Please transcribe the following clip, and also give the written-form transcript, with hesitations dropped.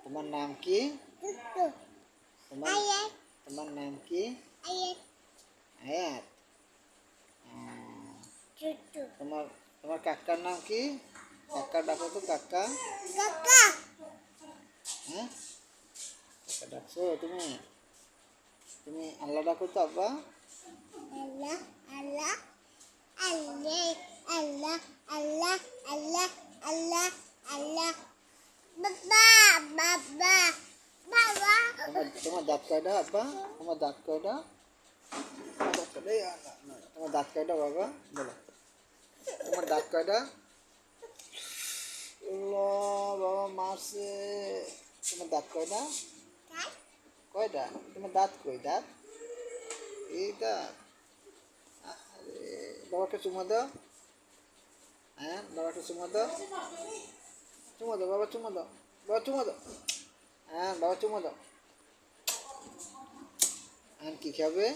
তোমার নাম কি? তোমার নাম কি? আয়াত। তোমার তোমার কাকার নাম কি? কাকা ডাকো তো, কাকা। হ্যাঁ, কাকা ডাকছো তুমি? তুমি আল্লাহ ডাকো তো, আব্বা। আল্লাহ আল্লাহ আল্লাহ আল্লাহ আল্লাহ আল্লাহ আল্লাহ আল্লাহ বাবা বাবা বাবা। তোমার দাঁত কয়টা, আব্বা? তোমার দাঁত কয়টা? তোমার দাঁত কয়টা বাবা? বলো, তোমার দাঁত কয়টা? বাবা মারছে। তোমার দাঁত কয়টা? কয়টা? তোমার দাঁত কই? দাঁত এই দাঁত। আরে বাবাকে চুমা দাও। হ্যাঁ, বাবাকে চুমা দাও। চুমা দাও বাবা, চুমা দাও। বাবা চুমা দাও। হ্যাঁ, বাবা চুমা দাও। আর কি খাবে?